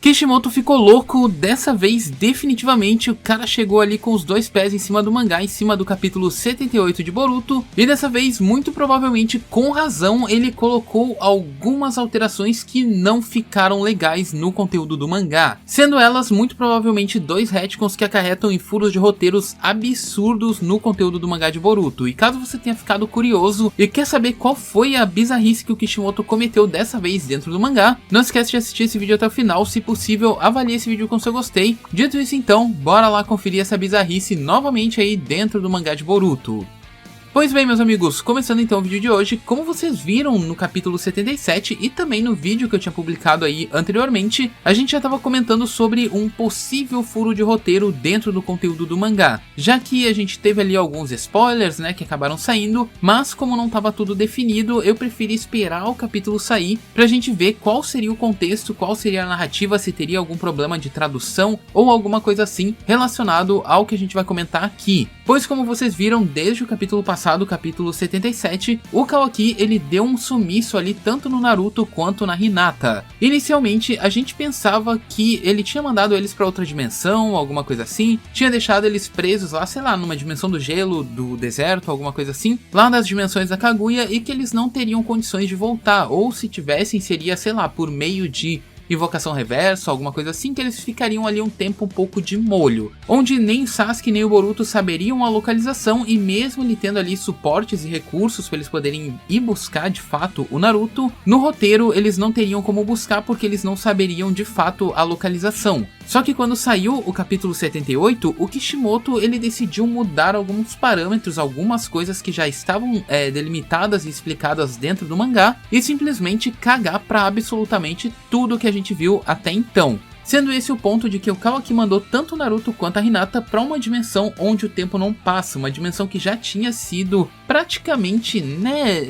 Kishimoto ficou louco, dessa vez definitivamente o cara chegou ali com os dois pés em cima do mangá, em cima do capítulo 78 de Boruto, e dessa vez, muito provavelmente com razão, ele colocou algumas alterações que não ficaram legais no conteúdo do mangá, sendo elas muito provavelmente dois retcons que acarretam em furos de roteiros absurdos no conteúdo do mangá de Boruto. E caso você tenha ficado curioso e quer saber qual foi a bizarrice que o Kishimoto cometeu dessa vez dentro do mangá, não esquece de assistir esse vídeo até o final. Se possível, avalie esse vídeo com seu gostei. Dito isso então, bora lá conferir essa bizarrice novamente aí dentro do mangá de Boruto. Pois bem, meus amigos, começando então o vídeo de hoje, como vocês viram no capítulo 77 e também no vídeo que eu tinha publicado aí anteriormente, a gente já estava comentando sobre um possível furo de roteiro dentro do conteúdo do mangá, já que a gente teve ali alguns spoilers, né, que acabaram saindo, mas como não estava tudo definido, eu preferi esperar o capítulo sair pra gente ver qual seria o contexto, qual seria a narrativa, se teria algum problema de tradução ou alguma coisa assim relacionado ao que a gente vai comentar aqui. Pois como vocês viram desde o capítulo passado, capítulo 77, o Kawaki ele deu um sumiço ali tanto no Naruto quanto na Hinata. Inicialmente a gente pensava que ele tinha mandado eles para outra dimensão, alguma coisa assim, tinha deixado eles presos lá, sei lá, numa dimensão do gelo, do deserto, alguma coisa assim, lá nas dimensões da Kaguya, e que eles não teriam condições de voltar, ou se tivessem seria, sei lá, por meio de invocação reversa, alguma coisa assim, que eles ficariam ali um tempo um pouco de molho, onde nem Sasuke nem o Boruto saberiam a localização, e mesmo ele tendo ali suportes e recursos para eles poderem ir buscar de fato o Naruto, no roteiro eles não teriam como buscar porque eles não saberiam de fato a localização. Só que quando saiu o capítulo 78, o Kishimoto ele decidiu mudar alguns parâmetros, algumas coisas que já estavam delimitadas e explicadas dentro do mangá, e simplesmente cagar pra absolutamente tudo que a gente viu até então. Sendo esse o ponto de que o Kawaki mandou tanto o Naruto quanto a Hinata para uma dimensão onde o tempo não passa, uma dimensão que já tinha sido praticamente,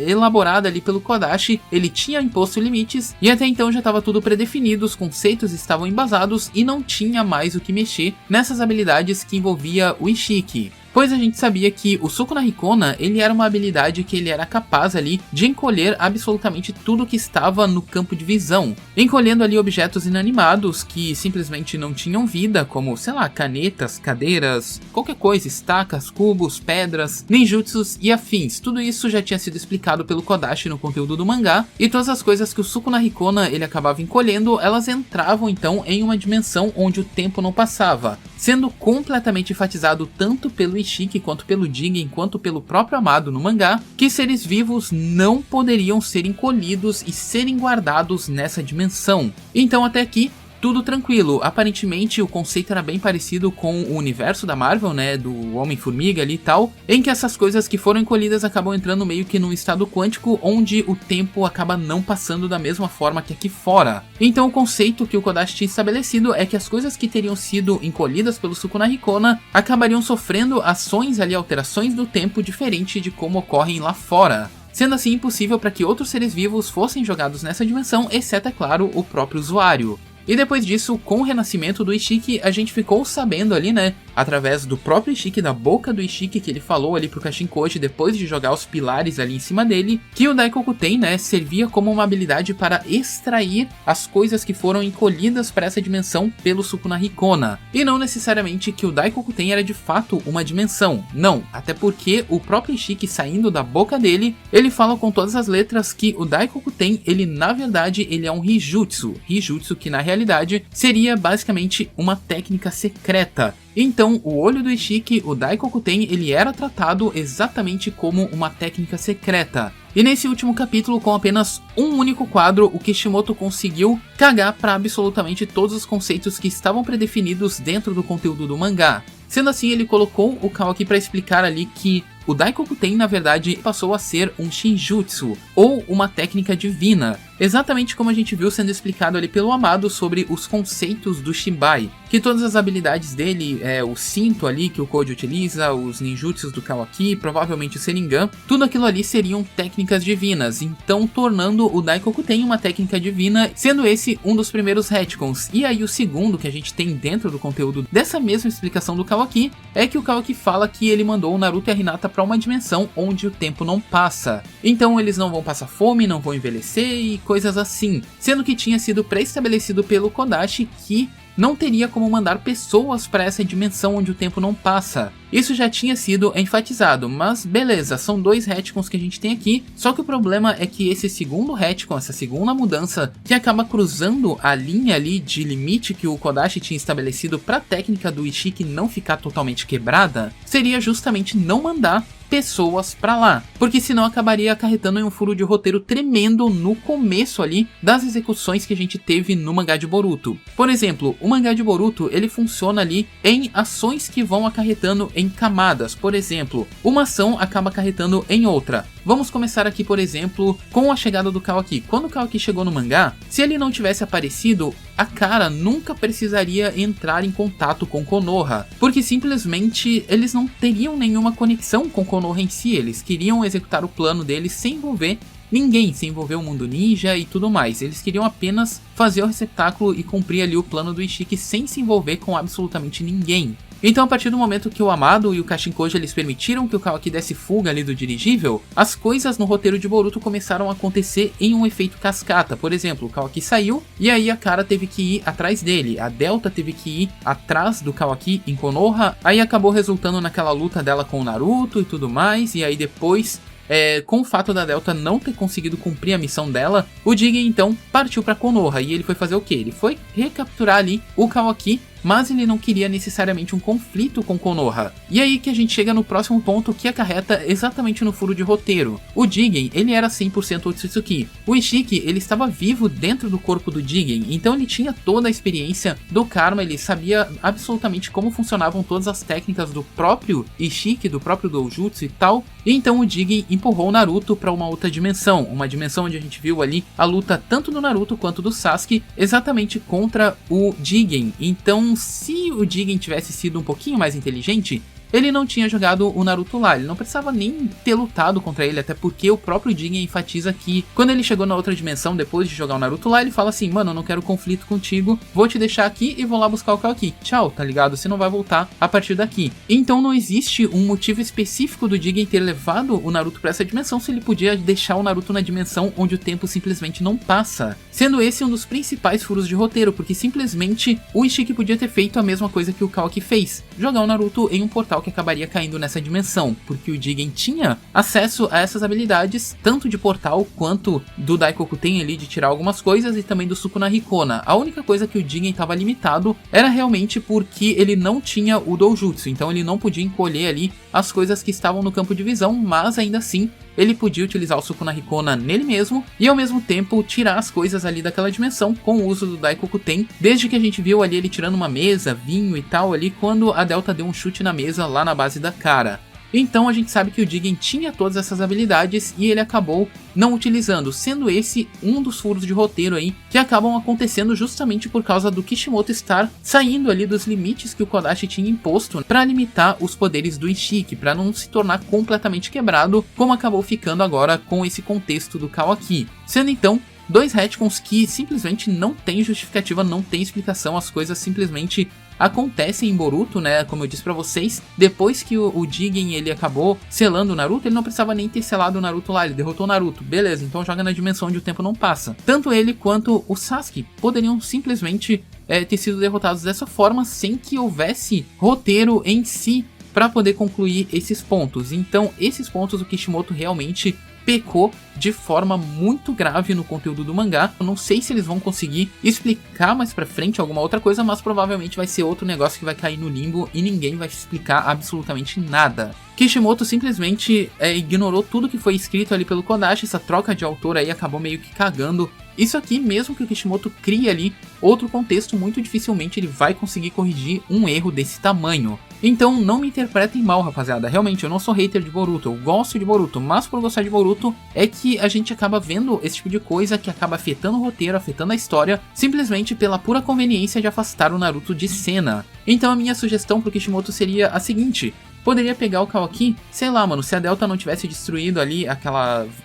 elaborada ali pelo Kodashi. Ele tinha imposto limites e até então já estava tudo predefinido, os conceitos estavam embasados e não tinha mais o que mexer nessas habilidades que envolvia o Ishiki. Pois a gente sabia que o Sukuna Hikona, ele era uma habilidade que ele era capaz ali de encolher absolutamente tudo que estava no campo de visão, encolhendo ali objetos inanimados que simplesmente não tinham vida, como, sei lá, canetas, cadeiras, qualquer coisa, estacas, cubos, pedras, ninjutsus e afins. Tudo isso já tinha sido explicado pelo Kodashi no conteúdo do mangá, e todas as coisas que o Sukuna Hikona ele acabava encolhendo, elas entravam então em uma dimensão onde o tempo não passava, sendo completamente enfatizado tanto pelo Ishiki quanto pelo Jigen, quanto pelo próprio Amado no mangá, que seres vivos não poderiam ser encolhidos e serem guardados nessa dimensão. Então até aqui tudo tranquilo. Aparentemente o conceito era bem parecido com o universo da Marvel, né, do Homem-Formiga ali e tal, em que essas coisas que foram encolhidas acabam entrando meio que num estado quântico, onde o tempo acaba não passando da mesma forma que aqui fora. Então o conceito que o Kodashi tinha estabelecido é que as coisas que teriam sido encolhidas pelo Sukuna Hikona acabariam sofrendo ações ali, alterações do tempo diferente de como ocorrem lá fora, sendo assim impossível para que outros seres vivos fossem jogados nessa dimensão, exceto, é claro, o próprio usuário. E depois disso, com o renascimento do Ishiki, a gente ficou sabendo ali, né, através do próprio Ishiki, da boca do Ishiki, que ele falou ali pro Kashinkoji depois de jogar os pilares ali em cima dele, que o Daikokuten, né, servia como uma habilidade para extrair as coisas que foram encolhidas para essa dimensão pelo Sukuna Hikona. E não necessariamente que o Daikokuten era de fato uma dimensão, não, até porque o próprio Ishiki, saindo da boca dele, ele fala com todas as letras que o Daikokuten, ele na verdade, ele é um Hijutsu que na realidade seria basicamente uma técnica secreta. Então, o olho do Ishiki, o Daikokuten, ele era tratado exatamente como uma técnica secreta. E nesse último capítulo, com apenas um único quadro, o Kishimoto conseguiu cagar para absolutamente todos os conceitos que estavam predefinidos dentro do conteúdo do mangá. Sendo assim, ele colocou o Kawaki para explicar ali que o Daikokuten, na verdade, passou a ser um Shinjutsu, ou uma técnica divina, exatamente como a gente viu sendo explicado ali pelo Amado sobre os conceitos do Shibai, que todas as habilidades dele, o cinto ali que o Koji utiliza, os ninjutsus do Kawaki, provavelmente o Sharingan, tudo aquilo ali seriam técnicas divinas, então tornando o Daikokuten uma técnica divina, sendo esse um dos primeiros retcons. E aí o segundo que a gente tem dentro do conteúdo dessa mesma explicação do Kawaki, é que o Kawaki fala que ele mandou o Naruto e a Hinata para uma dimensão onde o tempo não passa. Então eles não vão passar fome, não vão envelhecer e coisas assim. Sendo que tinha sido pré-estabelecido pelo Kodashi que não teria como mandar pessoas para essa dimensão onde o tempo não passa. Isso já tinha sido enfatizado, mas beleza, são 2 retcons que a gente tem aqui, só que o problema é que esse segundo retcon, essa segunda mudança, que acaba cruzando a linha ali de limite que o Kodashi tinha estabelecido para a técnica do Ishiki não ficar totalmente quebrada, seria justamente não mandar pessoas pra lá, porque senão acabaria acarretando em um furo de roteiro tremendo no começo ali das execuções que a gente teve no mangá de Boruto. Por exemplo, o mangá de Boruto ele funciona ali em ações que vão acarretando em camadas. Por exemplo, uma ação acaba acarretando em outra. Vamos começar aqui, por exemplo, com a chegada do Kawaki. Quando o Kawaki chegou no mangá, se ele não tivesse aparecido, a Kara nunca precisaria entrar em contato com Konoha, porque simplesmente eles não teriam nenhuma conexão com Konoha em si, eles queriam executar o plano deles sem envolver ninguém, sem envolver o mundo ninja e tudo mais. Eles queriam apenas fazer o receptáculo e cumprir ali o plano do Ishiki sem se envolver com absolutamente ninguém. Então, a partir do momento que o Amado e o Kashinkoji eles permitiram que o Kawaki desse fuga ali do dirigível, as coisas no roteiro de Boruto começaram a acontecer em um efeito cascata. Por exemplo, o Kawaki saiu e aí a Kara teve que ir atrás dele, a Delta teve que ir atrás do Kawaki em Konoha, aí acabou resultando naquela luta dela com o Naruto e tudo mais, e aí depois com o fato da Delta não ter conseguido cumprir a missão dela, o Jigen então partiu para Konoha e ele foi fazer o que? Ele foi recapturar ali o Kawaki, mas ele não queria necessariamente um conflito com Konoha. E aí que a gente chega no próximo ponto que acarreta exatamente no furo de roteiro. O Jigen, ele era 100% Otsutsuki. O Ishiki, ele estava vivo dentro do corpo do Jigen, então ele tinha toda a experiência do Karma, ele sabia absolutamente como funcionavam todas as técnicas do próprio Ishiki, do próprio Doujutsu e tal. E então o Jigen empurrou o Naruto para uma outra dimensão, uma dimensão onde a gente viu ali a luta tanto do Naruto quanto do Sasuke, exatamente contra o Jigen. Então, se o Jigen tivesse sido um pouquinho mais inteligente, ele não tinha jogado o Naruto lá, ele não precisava nem ter lutado contra ele, até porque o próprio Jigen enfatiza que quando ele chegou na outra dimensão, depois de jogar o Naruto lá, ele fala assim, mano, eu não quero conflito contigo, vou te deixar aqui e vou lá buscar o Kawaki, tchau, tá ligado? Você não vai voltar a partir daqui. Então não existe um motivo específico do Jigen ter levado o Naruto pra essa dimensão se ele podia deixar o Naruto na dimensão onde o tempo simplesmente não passa. Sendo esse um dos principais furos de roteiro, porque simplesmente o Ishiki podia ter feito a mesma coisa que o Kawaki fez, jogar o Naruto em um portal que acabaria caindo nessa dimensão, porque o Jigen tinha acesso a essas habilidades, tanto de portal quanto do Daikoku Ten ali de tirar algumas coisas e também do Sukuna Hikona. A única coisa que o Jigen estava limitado era realmente porque ele não tinha o Doujutsu, então ele não podia encolher ali as coisas que estavam no campo de visão, mas ainda assim ele podia utilizar o Sukuna Hikona nele mesmo e ao mesmo tempo tirar as coisas ali daquela dimensão com o uso do Daikoku Ten, desde que a gente viu ali ele tirando uma mesa, vinho e tal ali, quando a Delta deu um chute na mesa lá na base da Kara. Então a gente sabe que o Jigen tinha todas essas habilidades e ele acabou não utilizando, sendo esse um dos furos de roteiro aí que acabam acontecendo justamente por causa do Kishimoto estar saindo ali dos limites que o Kodashi tinha imposto para limitar os poderes do Ishiki, para não se tornar completamente quebrado, como acabou ficando agora com esse contexto do Kawaki. Sendo então 2 retcons que simplesmente não tem justificativa, não tem explicação, as coisas simplesmente acontecem em Boruto, né, como eu disse pra vocês, depois que o Jigen ele acabou selando o Naruto, ele não precisava nem ter selado o Naruto lá, ele derrotou o Naruto, beleza, então joga na dimensão onde o tempo não passa. Tanto ele quanto o Sasuke poderiam simplesmente ter sido derrotados dessa forma, sem que houvesse roteiro em si para poder concluir esses pontos. Então esses pontos o Kishimoto realmente pecou de forma muito grave no conteúdo do mangá. Eu não sei se eles vão conseguir explicar mais pra frente alguma outra coisa, mas provavelmente vai ser outro negócio que vai cair no limbo e ninguém vai explicar absolutamente nada. Kishimoto simplesmente ignorou tudo que foi escrito ali pelo Kodashi, essa troca de autor aí acabou meio que cagando. Isso aqui, mesmo que o Kishimoto crie ali outro contexto, muito dificilmente ele vai conseguir corrigir um erro desse tamanho. Então não me interpretem mal, rapaziada, realmente eu não sou hater de Boruto, eu gosto de Boruto, mas por gostar de Boruto é que a gente acaba vendo esse tipo de coisa que acaba afetando o roteiro, afetando a história, simplesmente pela pura conveniência de afastar o Naruto de cena. Então a minha sugestão pro Kishimoto seria a seguinte: poderia pegar o Kawaki, sei lá, mano, se a Delta não tivesse destruído ali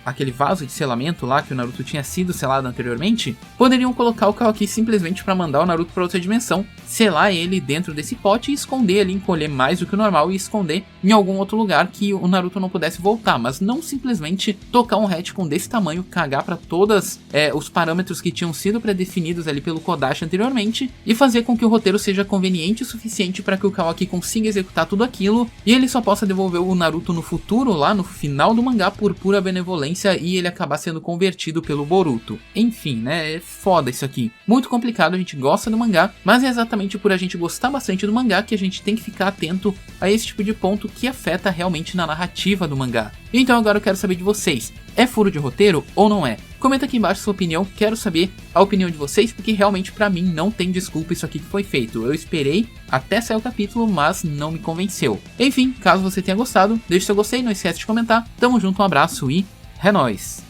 aquele vaso de selamento lá que o Naruto tinha sido selado anteriormente, poderiam colocar o Kawaki simplesmente pra mandar o Naruto pra outra dimensão, selar ele dentro desse pote e esconder ali, encolher mais do que o normal e esconder em algum outro lugar que o Naruto não pudesse voltar, mas não simplesmente tocar um retcon desse tamanho, cagar pra todos os parâmetros que tinham sido predefinidos ali pelo Kodashi anteriormente e fazer com que o roteiro seja conveniente o suficiente para que o Kawaki consiga executar tudo aquilo e ele só possa devolver o Naruto no futuro, lá no final do mangá, por pura benevolência e ele acabar sendo convertido pelo Boruto. Enfim, né, é foda isso aqui. Muito complicado, a gente gosta do mangá, mas é exatamente por a gente gostar bastante do mangá que a gente tem que ficar atento a esse tipo de ponto que afeta realmente na narrativa do mangá. Então agora eu quero saber de vocês, é furo de roteiro ou não é? Comenta aqui embaixo sua opinião, quero saber a opinião de vocês, porque realmente pra mim não tem desculpa isso aqui que foi feito. Eu esperei até sair o capítulo, mas não me convenceu. Enfim, caso você tenha gostado, deixe seu gostei, não esquece de comentar. Tamo junto, um abraço e é nóis!